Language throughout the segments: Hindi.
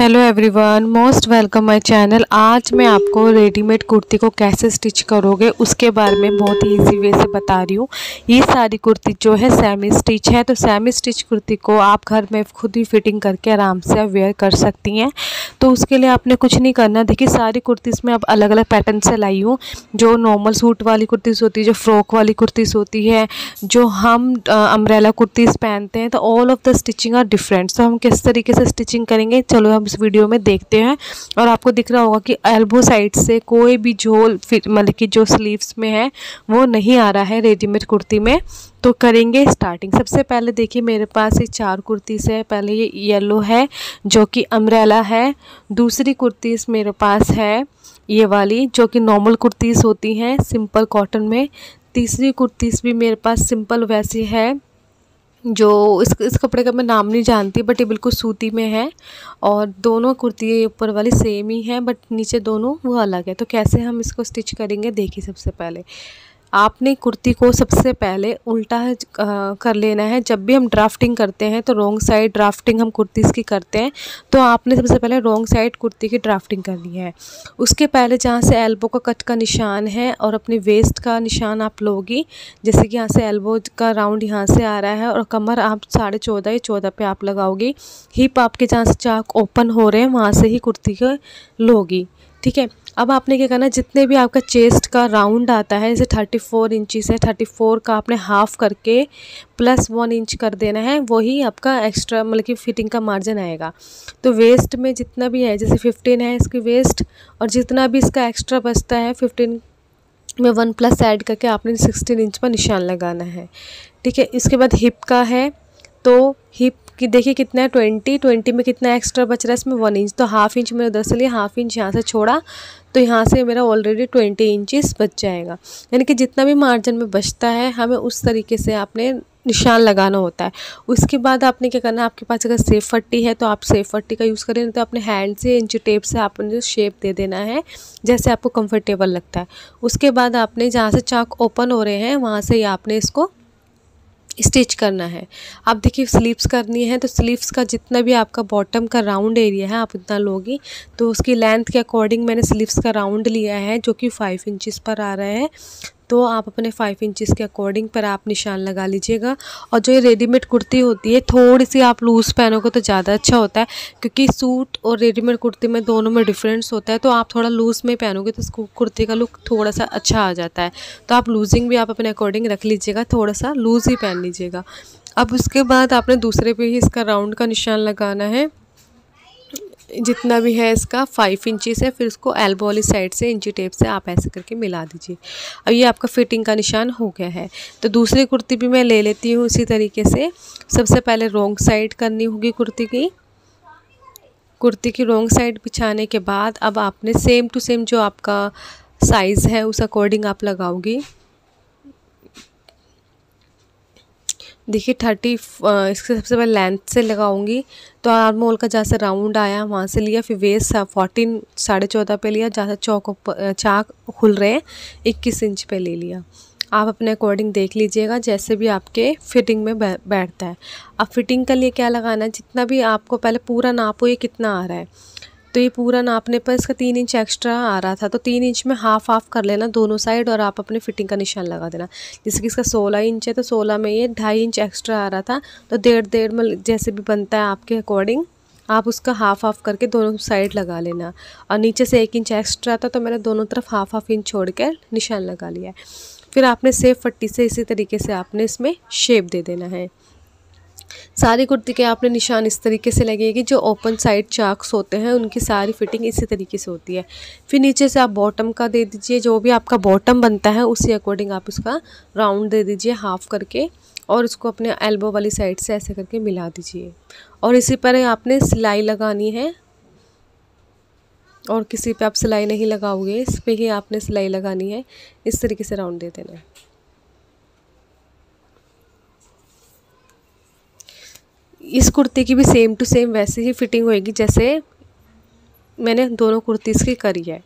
Hello everyone, most welcome my channel. आज मैं आपको रेडीमेड कुर्ती को कैसे स्टिच करोगे उसके बारे में बहुत ही इजी वे से बता रही हूँ। ये सारी कुर्ती जो है सेमी स्टिच है, तो सेमी स्टिच कुर्ती को आप घर में खुद ही फिटिंग करके आराम से वेयर कर सकती हैं। तो उसके लिए आपने कुछ नहीं करना। देखिए, सारी कुर्तीज़ में अब अलग अलग पैटर्न से लाई हूँ। जो नॉर्मल सूट वाली कुर्तीज़ होती है, जो फ्रॉक वाली कुर्तीज़ होती है, जो हम अम्ब्रेला कुर्तीज़ पहनते हैं, तो all of the stitching are different. तो हम किस तरीके से स्टिचिंग करेंगे, चलो हम इस वीडियो में देखते हैं। और आपको दिख रहा होगा कि एल्बो साइड से कोई भी झोल फिर मतलब कि जो स्लीव्स में है वो नहीं आ रहा है रेडीमेड कुर्ती में। तो करेंगे स्टार्टिंग। सबसे पहले देखिए, मेरे पास ये 4 कुर्तीज़ है। पहले ये येलो है जो कि अम्ब्रेला है। दूसरी कुर्तीज़ मेरे पास है ये वाली जो कि नॉर्मल कुर्तीज़ होती हैं सिंपल कॉटन में। तीसरी कुर्तीज़ भी मेरे पास सिंपल वैसी है, जो इस कपड़े का मैं नाम नहीं जानती, बट ये बिल्कुल सूती में है। और दोनों कुर्ती ऊपर वाली सेम ही है, बट नीचे दोनों वो अलग है। तो कैसे हम इसको स्टिच करेंगे, देखिए। सबसे पहले आपने कुर्ती को सबसे पहले उल्टा कर लेना है। जब भी हम ड्राफ्टिंग करते हैं तो रॉन्ग साइड ड्राफ्टिंग हम कुर्तीज़ की करते हैं। तो आपने सबसे पहले रॉन्ग साइड कुर्ती की ड्राफ्टिंग करनी है। उसके पहले जहाँ से एल्बो का कट का निशान है और अपने वेस्ट का निशान आप लोगी। जैसे कि यहाँ से एल्बो का राउंड यहाँ से आ रहा है और कमर आप 14.5 या 14 पे आप लगाओगी। हिप आपके जहाँ से चाक ओपन हो रहे हैं वहाँ से ही कुर्ती को लोगी, ठीक है। अब आपने क्या करना है, जितने भी आपका चेस्ट का राउंड आता है, जैसे 34 इंचज़ है, 34 का आपने हाफ़ करके प्लस 1 इंच कर देना है। वही आपका एक्स्ट्रा मतलब कि फिटिंग का मार्जिन आएगा। तो वेस्ट में जितना भी है, जैसे 15 है इसकी वेस्ट, और जितना भी इसका एक्स्ट्रा बचता है 15 में 1 प्लस ऐड करके आपने 16 इंच पर निशान लगाना है, ठीक है। इसके बाद हिप का है, तो हिप कि देखिए कितना है 20 में कितना एक्स्ट्रा बच रहा है इसमें 1 इंच। तो हाफ़ इंच मैंने उधर से लिया, हाफ़ इंच यहाँ से छोड़ा, तो यहाँ से मेरा ऑलरेडी 20 इंचज़ बच जाएगा। यानी कि जितना भी मार्जिन में बचता है हमें उस तरीके से आपने निशान लगाना होता है। उसके बाद आपने क्या करना है, आपके पास अगर सेफ पट्टी है तो आप सेफ पट्टी का यूज़ करें, नहीं तो अपने हैंड से इंची टेप से आपने शेप दे देना है जैसे आपको कंफर्टेबल लगता है। उसके बाद आपने जहाँ से चाक ओपन हो रहे हैं वहाँ से ही आपने इसको स्टिच करना है। अब देखिए, स्लीव्स करनी है तो स्लीव्स का जितना भी आपका बॉटम का राउंड एरिया है आप उतना लोगी। तो उसकी लेंथ के अकॉर्डिंग मैंने स्लीव्स का राउंड लिया है जो कि 5 इंचज़ पर आ रहा है। तो आप अपने 5 इंचज़ के अकॉर्डिंग पर आप निशान लगा लीजिएगा। और जो ये रेडीमेड कुर्ती होती है थोड़ी सी आप लूज़ पहनोगे तो ज़्यादा अच्छा होता है, क्योंकि सूट और रेडीमेड कुर्ती में दोनों में डिफरेंस होता है। तो आप थोड़ा लूज़ में पहनोगे तो इसको कुर्ती का लुक थोड़ा सा अच्छा आ जाता है। तो आप लूजिंग भी आप अपने अकॉर्डिंग रख लीजिएगा, थोड़ा सा लूज़ ही पहन लीजिएगा। अब उसके बाद आपने दूसरे पे ही इसका राउंड का निशान लगाना है, जितना भी है इसका 5 इंचज़ है। फिर उसको एल्बो वाली साइड से इंची टेप से आप ऐसे करके मिला दीजिए। अब ये आपका फिटिंग का निशान हो गया है। तो दूसरी कुर्ती भी मैं ले लेती हूँ इसी तरीके से। सबसे पहले रॉन्ग साइड करनी होगी कुर्ती की रॉन्ग साइड बिछाने के बाद अब आपने सेम टू सेम जो आपका साइज़ है उस अकॉर्डिंग आप लगाओगी। देखिए 30 इसके सबसे पहले लेंथ से लगाऊंगी। तो आर्म होल का जहाँ से राउंड आया वहाँ से लिया, फिर वेस्ट 14 14.5 पे लिया, जहाँ से चाक खुल रहे हैं 21 इंच पे ले लिया। आप अपने अकॉर्डिंग देख लीजिएगा जैसे भी आपके फिटिंग में बैठता है। अब फिटिंग के लिए क्या लगाना है, जितना भी आपको पहले पूरा नापो ये कितना आ रहा है। तो ये पूरा नापने पर इसका 3 इंच एक्स्ट्रा आ रहा था, तो 3 इंच में हाफ कर लेना दोनों साइड और आप अपने फिटिंग का निशान लगा देना। जैसे कि इसका 16 इंच है तो 16 में ये 2.5 इंच एक्स्ट्रा आ रहा था, तो 1.5 में जैसे भी बनता है आपके अकॉर्डिंग आप उसका हाफ करके दोनों साइड लगा लेना। और नीचे से 1 इंच एक्स्ट्रा था तो मैंने दोनों तरफ हाफ इंच छोड़ कर निशान लगा लिया है। फिर आपने सेफ पट्टी से इसी तरीके से आपने इसमें शेप दे देना है। सारी कुर्ती के आपने निशान इस तरीके से लगेगी। जो ओपन साइड चाक्स होते हैं उनकी सारी फिटिंग इसी तरीके से होती है। फिर नीचे से आप बॉटम का दे दीजिए, जो भी आपका बॉटम बनता है उसी अकॉर्डिंग आप उसका राउंड दे दीजिए हाफ करके, और उसको अपने एल्बो वाली साइड से ऐसे करके मिला दीजिए। और इसी पर आपने सिलाई लगानी है, और किसी पे आप सिलाई नहीं लगाओगे, इस पर ही आपने सिलाई लगानी है। इस तरीके से राउंड दे देना है। इस कुर्ती की भी सेम टू सेम वैसे ही फिटिंग होएगी जैसे मैंने दोनों कुर्तीज़ की करी है।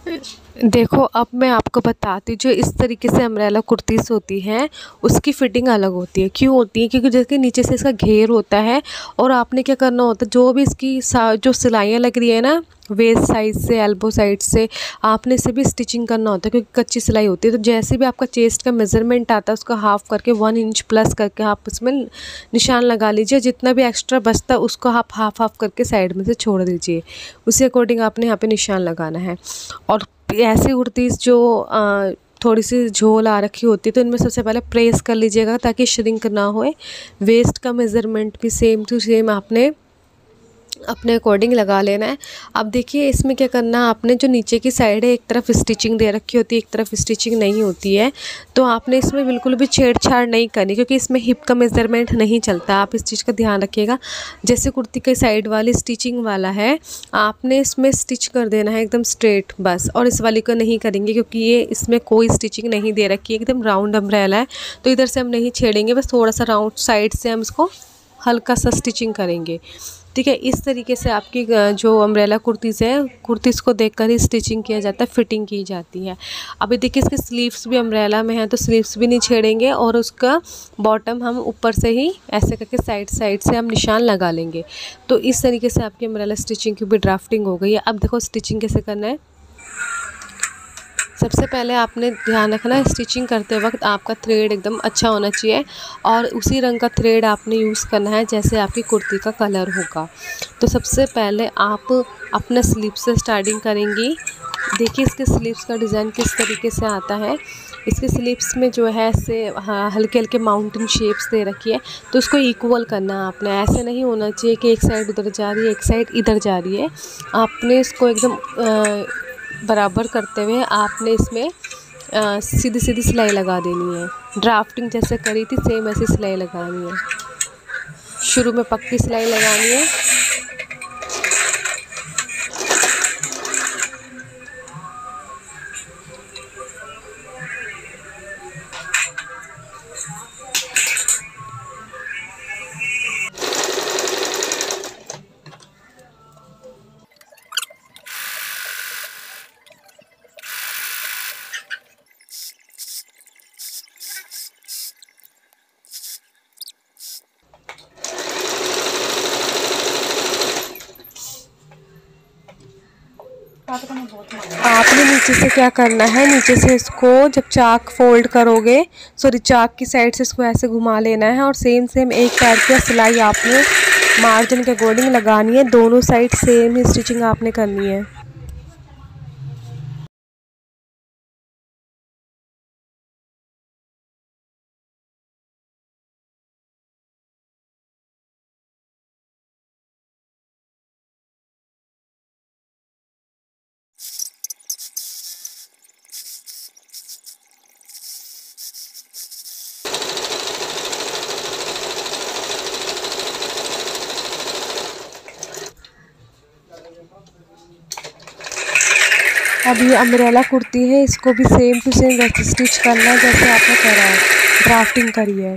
देखो अब मैं आपको बताती हूँ, जो इस तरीके से अम्ब्रेला कुर्तीस होती हैं उसकी फ़िटिंग अलग होती है। क्यों होती है? क्योंकि जैसे नीचे से इसका घेर होता है और आपने क्या करना होता है, जो भी इसकी जो सिलाइयाँ लग रही है ना वेस्ट साइड से एल्बो साइड से, आपने इसे भी स्टिचिंग करना होता है क्योंकि कच्ची सिलाई होती है। तो जैसे भी आपका चेस्ट का मेज़रमेंट आता है उसका हाफ़ करके 1 इंच प्लस करके आप उसमें निशान लगा लीजिए। जितना भी एक्स्ट्रा बचता है उसको आप हाफ़ करके साइड में से छोड़ दीजिए। उसी अकॉर्डिंग आपने यहाँ पे निशान लगाना है। और ऐसी कुर्तीज़ जो थोड़ी सी झोल आ रखी होती है तो इनमें सबसे पहले प्रेस कर लीजिएगा ताकि श्रिंक ना होए। वेस्ट का मेज़रमेंट भी सेम टू सेम आपने अपने अकॉर्डिंग लगा लेना है। अब देखिए इसमें क्या करना है, आपने जो नीचे की साइड है एक तरफ स्टिचिंग दे रखी होती है, एक तरफ स्टिचिंग नहीं होती है। तो आपने इसमें बिल्कुल भी छेड़छाड़ नहीं करनी क्योंकि इसमें हिप का मेज़रमेंट नहीं चलता। आप इस चीज़ का ध्यान रखिएगा। जैसे कुर्ती के साइड वाली स्टिचिंग वाला है आपने इसमें स्टिच कर देना है एकदम स्ट्रेट बस, और इस वाली को नहीं करेंगे क्योंकि ये इसमें कोई स्टिचिंग नहीं दे रखी है, एकदम राउंड अम्ब्रेला है। तो इधर से हम नहीं छेड़ेंगे, बस थोड़ा सा राउंड साइड से हम इसको हल्का सा स्टिचिंग करेंगे। ठीक है, इस तरीके से आपकी जो अम्ब्रेला कुर्तीज़ है कुर्तीज़ को देखकर ही स्टिचिंग किया जाता है, फिटिंग की जाती है। अभी देखिए इसके स्लीव्स भी अम्ब्रेला में है तो स्लीव्स भी नहीं छेड़ेंगे और उसका बॉटम हम ऊपर से ही ऐसे करके साइड साइड से हम निशान लगा लेंगे। तो इस तरीके से आपकी अम्ब्रेला स्टिचिंग की भी ड्राफ्टिंग हो गई है। अब देखो स्टिचिंग कैसे करना है। सबसे पहले आपने ध्यान रखना है स्टिचिंग करते वक्त आपका थ्रेड एकदम अच्छा होना चाहिए और उसी रंग का थ्रेड आपने यूज़ करना है जैसे आपकी कुर्ती का कलर होगा। तो सबसे पहले आप अपने स्लीव से स्टार्टिंग करेंगी। देखिए इसके स्लीव्स का डिज़ाइन किस तरीके से आता है। इसके स्लीव्स में जो है ऐसे हल्के हल्के माउंटेन शेप्स दे रखी है, तो उसको इक्वल करना है आपने। ऐसे नहीं होना चाहिए कि एक साइड उधर जा रही है एक साइड इधर जा रही है। आपने इसको एकदम बराबर करते हुए आपने इसमें सीधी सीधी सिलाई लगा देनी है। ड्राफ्टिंग जैसे करी थी सेम ऐसी सिलाई लगानी है। शुरू में पक्की सिलाई लगानी है। आपने नीचे से क्या करना है, नीचे से इसको जब चाक फोल्ड करोगे सॉरी चाक की साइड से इसको ऐसे घुमा लेना है और सेम एक पैर की सिलाई आपने मार्जिन के अकॉर्डिंग लगानी है। दोनों साइड सेम ही स्टिचिंग आपने करनी है। अब ये अम्ब्रेला कुर्ती है, इसको भी सेम टू सेम वैसे स्टिच करना है जैसे आपने करा है, ड्राफ्टिंग करी है।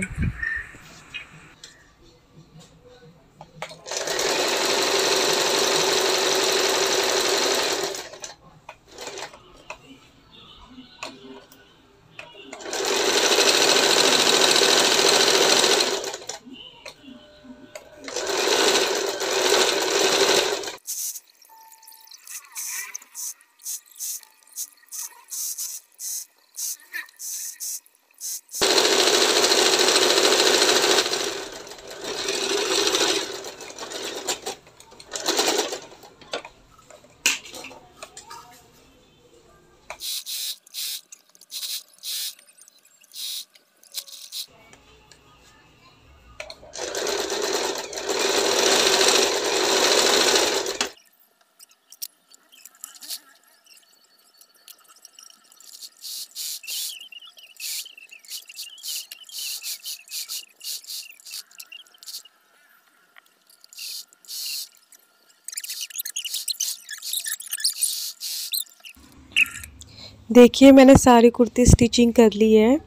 देखिए मैंने सारी कुर्ती स्टिचिंग कर ली है,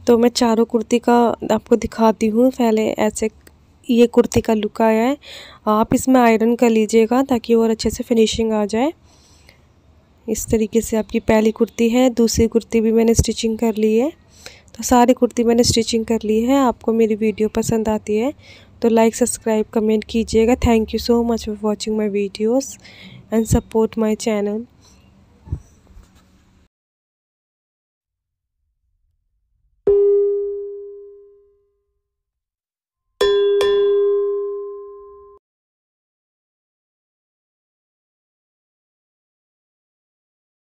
तो मैं चारों कुर्ती का आपको दिखाती हूँ। पहले ऐसे ये कुर्ती का लुक आया है। आप इसमें आयरन कर लीजिएगा ताकि और अच्छे से फिनिशिंग आ जाए। इस तरीके से आपकी पहली कुर्ती है। दूसरी कुर्ती भी मैंने स्टिचिंग कर ली है। तो सारी कुर्ती मैंने स्टिचिंग कर ली है। आपको मेरी वीडियो पसंद आती है तो लाइक सब्सक्राइब कमेंट कीजिएगा। Thank you so much for watching my videos and support my channel.